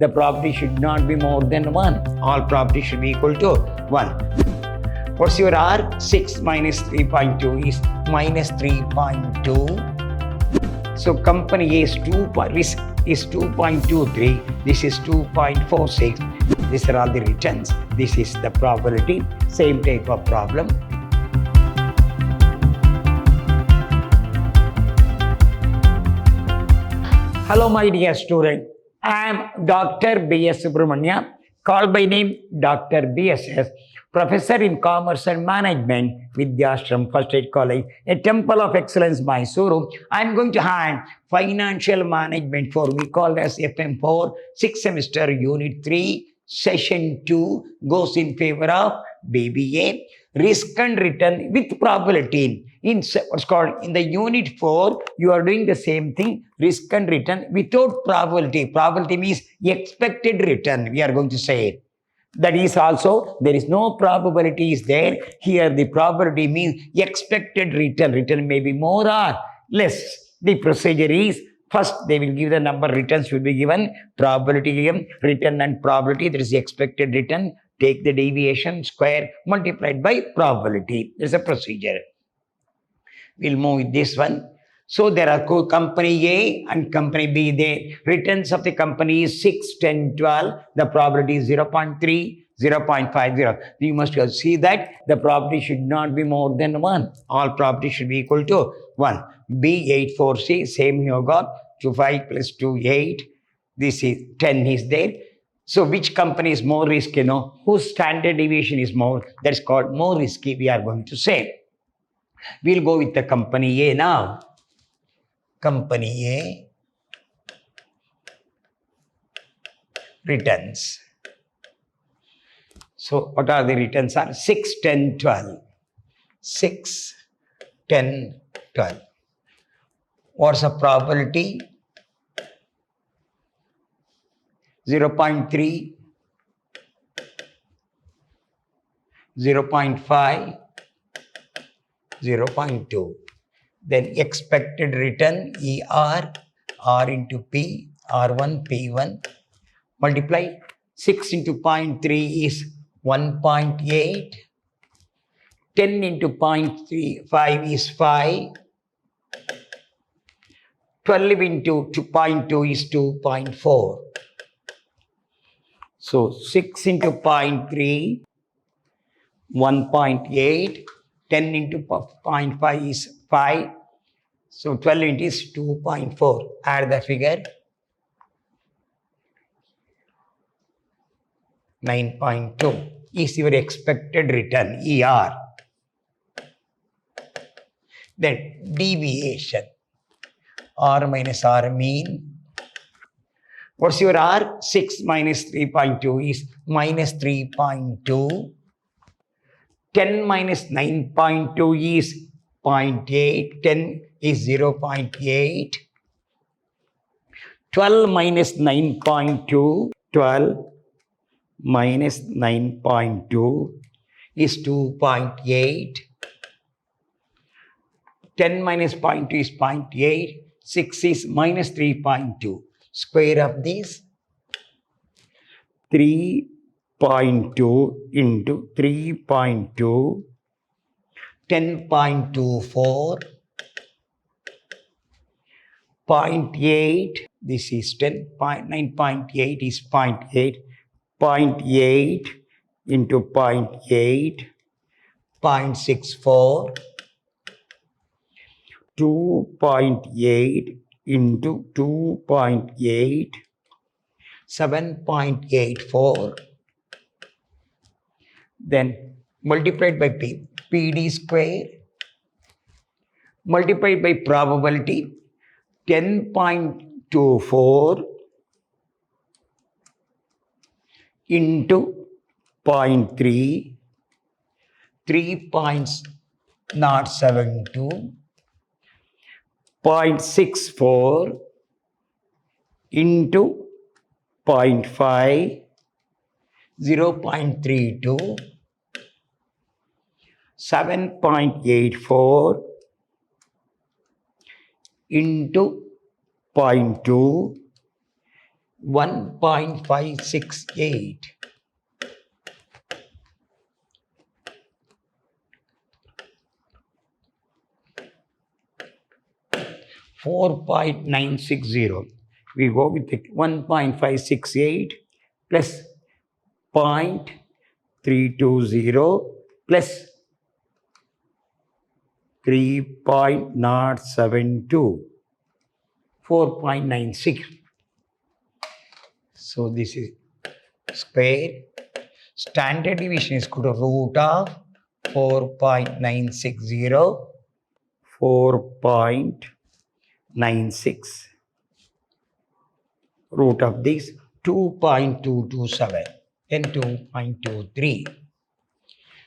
the probability should not be more than 1. All probability should be equal to 1. What's your R? 6 minus 3.2 is minus 3.2. So company A's risk is 2.23. This is 2.46. These are all the returns. This is the probability. Same type of problem. Hello, my dear student. I am Dr. B.S. Subramania, called by name Dr. BSS, Professor in Commerce and Management, Vidyashram First Aid College, a Temple of Excellence, Mysuru. I am going to hand Financial Management 4, we call as FM4, 6th semester, Unit 3, Session 2, goes in favor of BBA, risk and return with probability. In what's called in the Unit 4, you are doing the same thing, risk and return without probability. Probability means expected return, we are going to say it. That is also, there is no probability is there. Here the probability means expected return. Return may be more or less. The procedure is, first they will give the number, returns will be given, probability given, return and probability, that is the expected return. Take the deviation, square, multiplied by probability. There is a procedure. We'll move with this one. So there are company A and company B. The returns of the company is 6, 10, 12. The probability is 0.3, 0.50. You must see that the probability should not be more than 1. All probability should be equal to 1. B, 8, 4, C, same you got. 2, 5 plus 2, 8. This is 10 is there. So which company is more risky? Whose standard deviation is more? That's called more risky, we are going to say. We'll go with the company A now. Company A returns. So what are the returns? Are 6, 10, 12. 6, 10, 12. What's the probability? 0.3, 0.5, 0.2. Then expected return ER, R into P, R1, P1, multiply 6 into 0.3 is 1.8, 10 into 0.35 is 5, 12 into 2.2 is 2.4. So 6 into 0.3, 1.8, 10 into 0.5 is 5. So 12 into is 2.4. Add the figure. 9.2 is your expected return, ER. Then deviation. R minus R mean. What's your R? 6 minus 3.2 is minus 3.2. 10 minus 9.2 is 0.8. 10 is 0.8. 12 minus 9.2. 12 minus 9.2 is 2.8. 10 minus 0.2 is 0.8. 6 is minus 3.2. Square of this. 3.2 into 3.2, 10.24, 0.8, this is 10, 9.8 is 0.8, 0.8 into 0.8, 0.64, 2.8 into 2.8, 7.84, then multiplied by PD square, multiplied by probability, 10.24 into 0.3, 3.072, 0.64 into 0.5, 0.32, 7.84 into 0.2, 1.568. 4.960. We go with 1.568 plus 0.320 plus 3.072, 4.96. So this is square. Standard deviation is equal to root of 4.960, 4.96. Root of this 2.227 and 2.23.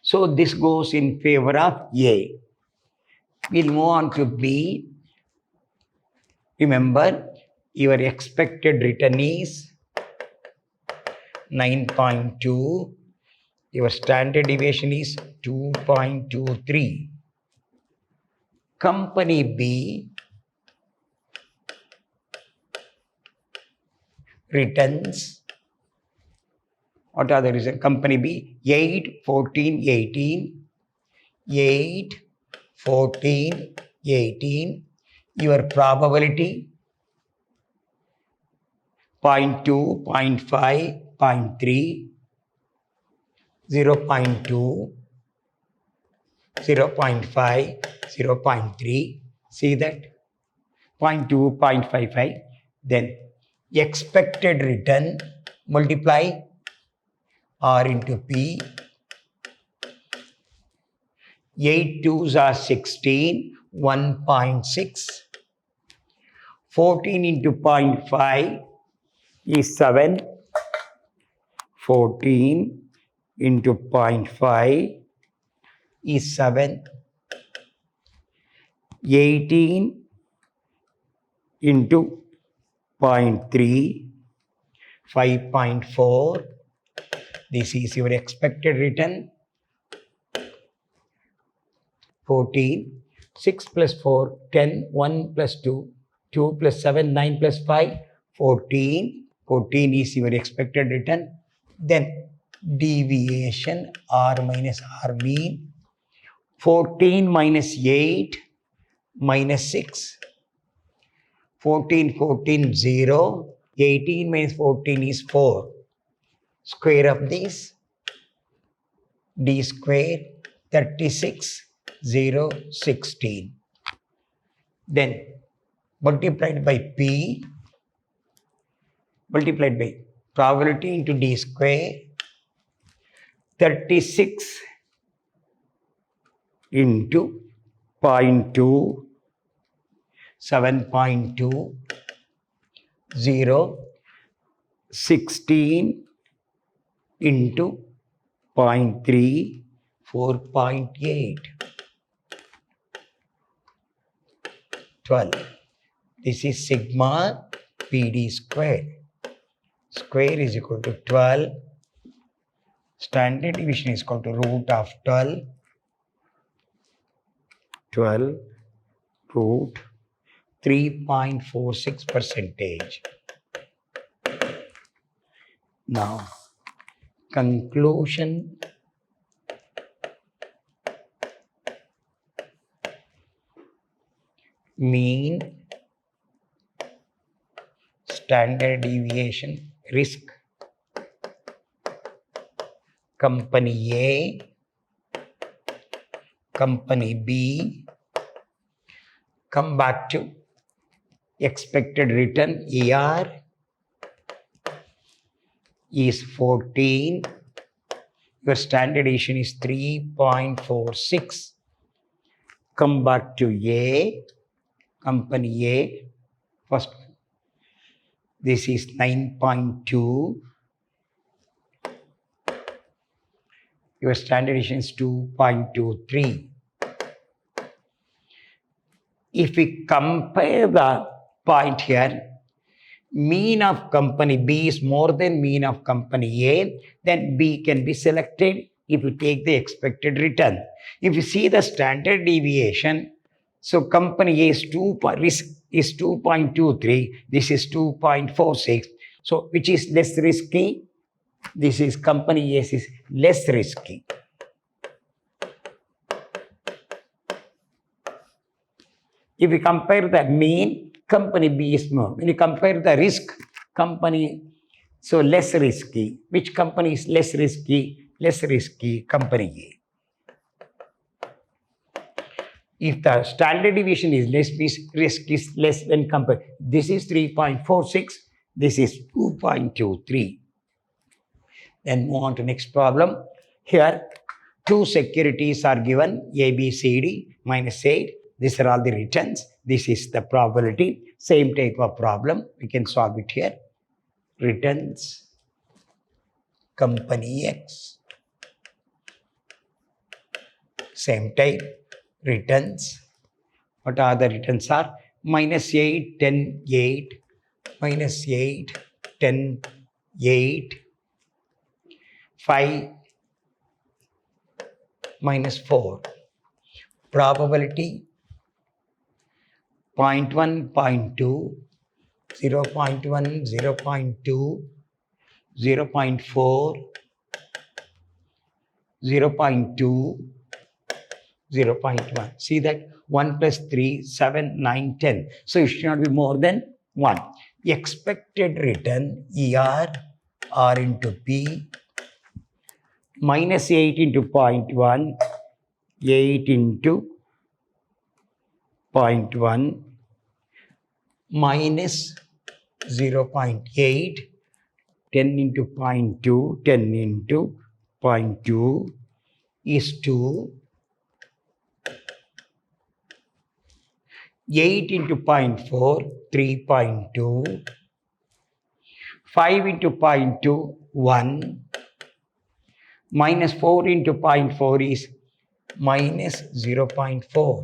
So this goes in favor of A. We'll move on to B. Remember, your expected return is 9.2. Your standard deviation is 2.23. Company B returns, what are the reasons? Company B 8, 14, 18, 8, 14, 18. Your probability 0.2, 0.5, 0.3, 0.2, 0.5, 0.3. See that? 0.2, 0.55. Then expected return multiply R into P. 8 2s are 16, 1.6. 14 into 0.5 is 7. 14 into 0.5 is 7. 18 into 0.3, 5.4. This is your expected return. 14. 6 plus 4, 10. 1 plus 2, 2 plus 7, 9 plus 5, 14. 14 is your expected return. Then deviation R minus R mean. 14 minus 8 minus 6. 14, 14, 0. 18 minus 14 is 4. Square of this, D square, 36, 0, 16. Then multiplied by P, multiplied by probability into D square, 36 into 0.2, 7.2, 0, 16 into 0.3, 4.8, 12. This is sigma PD square. Square is equal to 12. Standard deviation is equal to root of 12. 12 root 3.46%. Now, conclusion. Mean, standard deviation, risk. Company A, company B. Come back to expected return, ER is 14. Your standard deviation is 3.46. Come back to A, company A. First, this is 9.2. Your standard deviation is 2.23. If we compare the point here, mean of company B is more than mean of company A, then B can be selected if you take the expected return. If you see the standard deviation, so company A's risk is 2.23, this is 2.46. So which is less risky? This is company A is less risky. If you compare the mean, company B is more. When you compare the risk, company, so less risky. Which company is less risky? Less risky, company A. If the standard deviation is less, risk is less than company. This is 3.46. This is 2.23. Then move on to next problem. Here, two securities are given, A, B, C, D, minus 8. These are all the returns. This is the probability. Same type of problem. We can solve it here. Returns, company X. Same type, returns. What are the returns are? Minus 8, 10, 8. Minus 8, 10, 8. 5, minus 4. Probability 0.1, 0.2, 0.1, 0.2, 0.4, 0.2, 0.1. See that 1 plus 3, 7, 9, 10. So it should not be more than 1. Expected return ER R into P minus 8 into 0.1, 8 into 0.1 minus 0.8, 10 into 0.2, 10 into 0.2 is 2. 8 into 0.4, 3.2. 5 into 0.2, 1. Minus 4 into 0.4 is minus 0.4.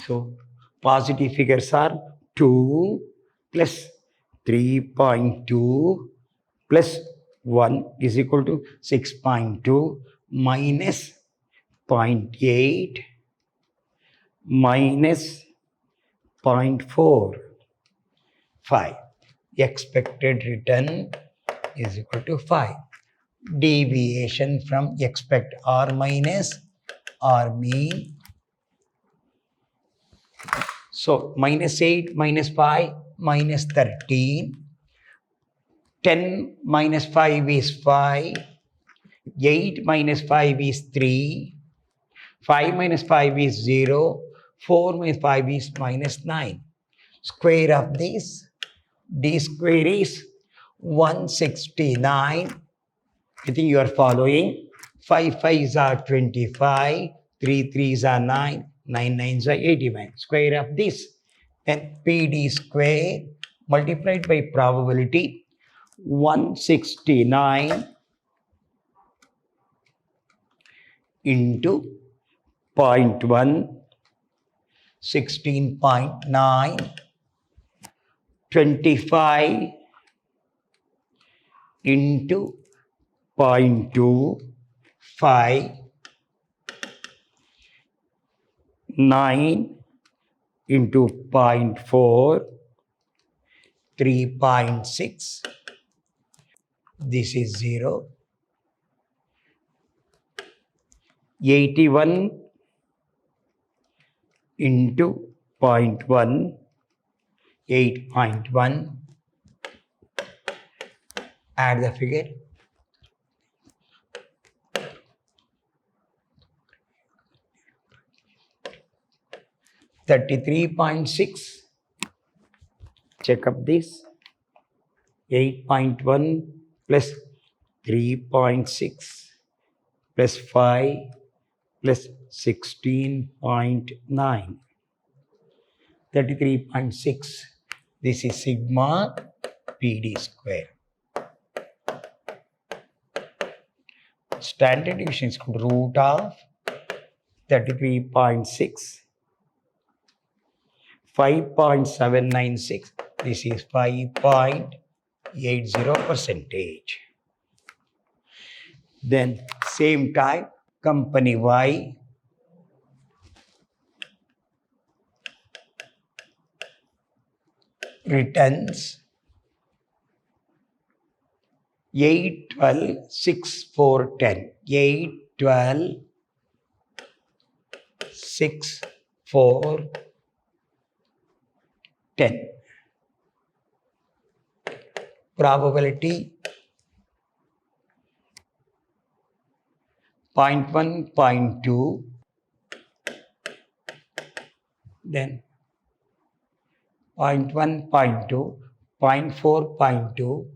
So, positive figures are 2 plus 3.2 plus 1 is equal to 6.2 minus 0.8 minus 0.4, 5. Expected return is equal to 5. Deviation from expect R minus R mean. So, minus 8 minus 5 minus 13. 10 minus 5 is 5. 8 minus 5 is 3. 5 minus 5 is 0. 4 minus 5 is minus 9. Square of this, D square is 169. I think you are following. 5 5s are 25. 3 3s are 9. 9 9s are 81. Square of this. Then PD square multiplied by probability 169 into 0.1, 16.9, 25 into 0.2, 5, 9 into 0.4, 3.6. This is 0. 81 into 0.1, 8.1. Add the figure. 33.6. Check up this. 8.1 plus 3.6 plus 5 plus 16.9. 33.6. This is sigma PD square. Standard deviation is called root of 33.6. 5.796. This is 5.80%. Then same time, company Y returns 8, 12, 6, 4, 10. 8, 12, 6, 4, 10. Probability 0.1, 0.2, then 0.1, 0.2, 0.4, 0.2,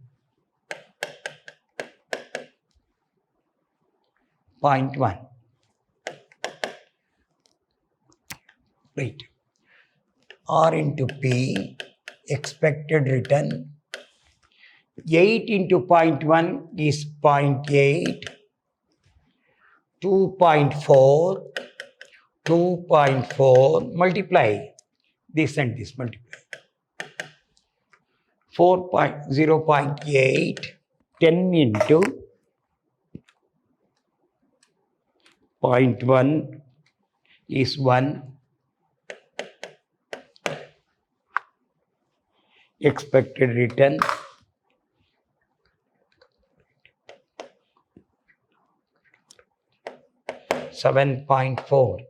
0.1. Right. R into P, expected return. 8 into 0.1 is 0.8, 2.4, 2.4, multiply this and this, multiply. 0.8, 10 into 0.1 is 1. Expected return 7.4.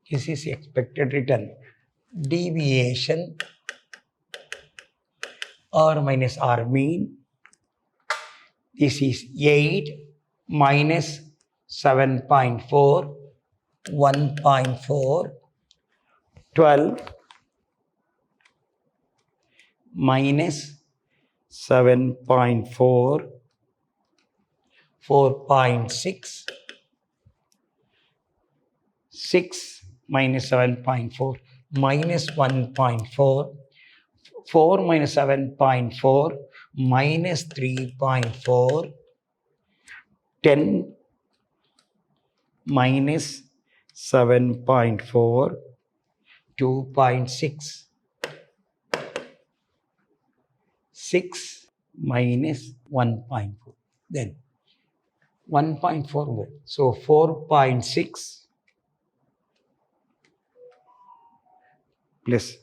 This is expected return. Deviation R minus R mean. This is 8 minus 7.4, 1.4, 12 minus 7.4, 4.6, 6 minus 7.4 minus 1.4, 4 minus 7.4 minus 3.4, 10 minus 7.4, 2.6, 6 minus 1.4, then 1.4, so 4.6 plus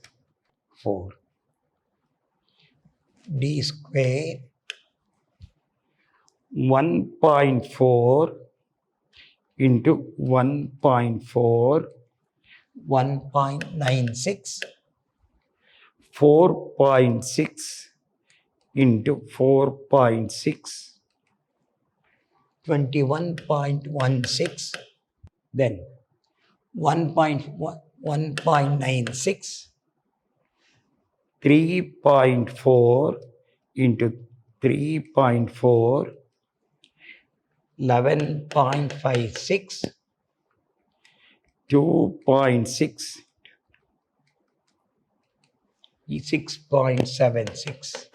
4. D square 1.4 into 1.4, 1.96, 4.6 into 4.6, 21.16, then 1.96, 3.4 into 3.4, 11.56, 2.6, 6.76.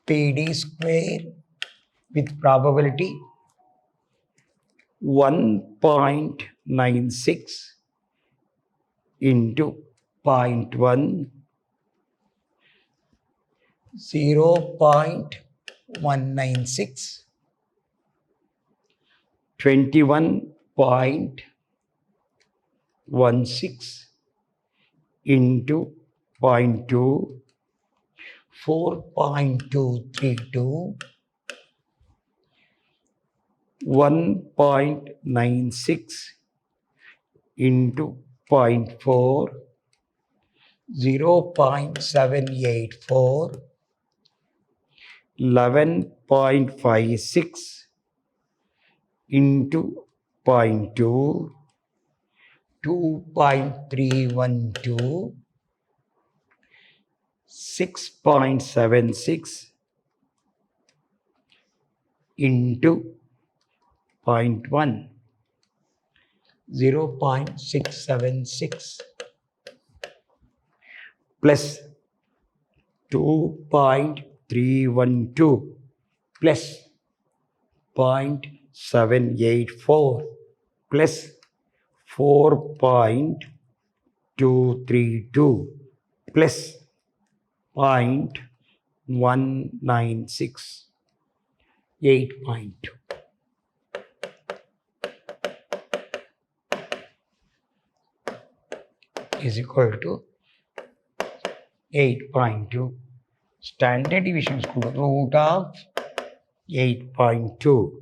PD square with probability 1.96 into 0.1, 0.196, 21.16 into 0.2, 4.232, 1.96 into 0.4, 0.784, 11.56 into 0.2, 2.312, 6.76 into 0.1, 0.676 plus 2.312 plus 0.784 plus 4.232 plus 0.196, 8.2. is equal to 8.2. Standard deviation is equal to root of 8.2,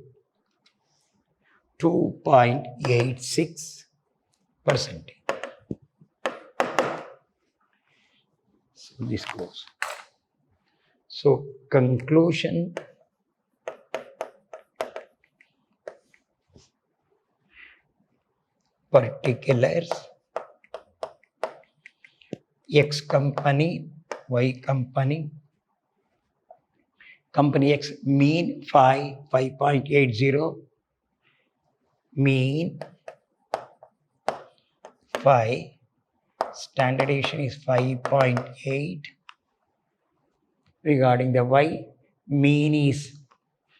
2.86%. So this goes. So conclusion, particulars, X company, Y company, company X mean 5.80, mean 5, standard deviation is 5.8. Regarding the Y, mean is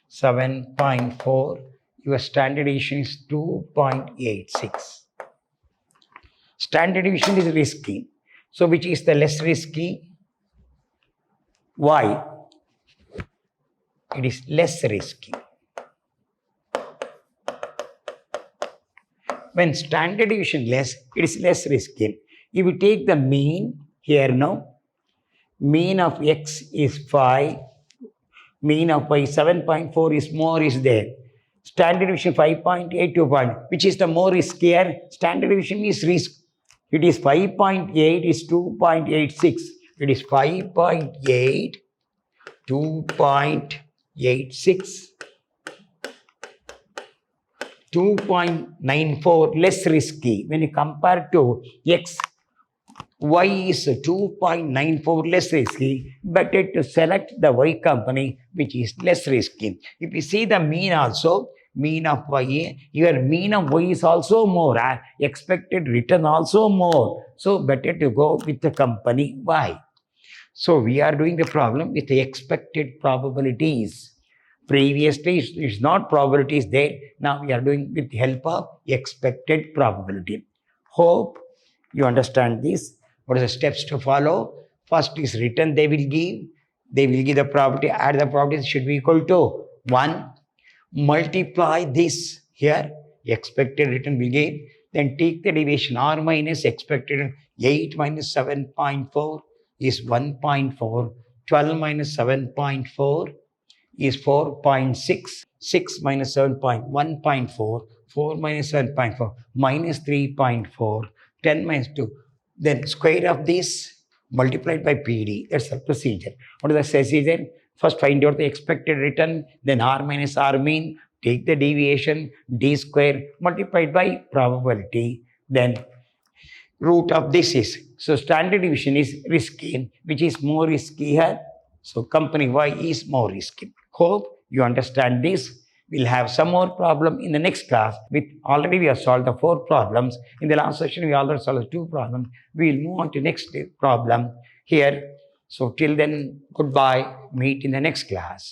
7.4, your standard deviation is 2.86. Standard deviation is risky. So which is the less risky? Y. It is less risky. When standard deviation less, it is less risky. If you take the mean here now, mean of X is 5, mean of Y 7.4 is more is there. Standard deviation 5.8 to 1. Which is the more riskier? Standard deviation is risk. It is 5.8 is 2.86. It is 5.8, 2.86, 2.94 less risky. When you compare to X, Y is 2.94 less risky. Better to select the Y company which is less risky. If you see the mean also, mean of Y, your mean of Y is also more, expected return also more. So better to go with the company Y. So we are doing the problem with the expected probabilities. Previously it's not probabilities there. Now we are doing with the help of expected probability. Hope you understand this. What are the steps to follow? First is return they will give. They will give the probability, add the probability should be equal to 1. Multiply this here, expected return will give. Then take the deviation R minus expected. 8 minus 7.4 is 1.4. 12 minus 7.4 is 4.6. 6 minus 7.1.4. 4 minus 7.4 minus 3.4. 10 minus 2. Then square of this multiplied by PD. That's the procedure. What is the procedure? First find out the expected return, then R minus R mean, take the deviation, D square multiplied by probability. Then root of this is, so standard deviation is risky, which is more risky here. So company Y is more risky. Hope you understand this. We'll have some more problem in the next class. Already we have solved the 4 problems. In the last session, we already solved 2 problems. We will move on to next problem here. So till then, goodbye. Meet in the next class.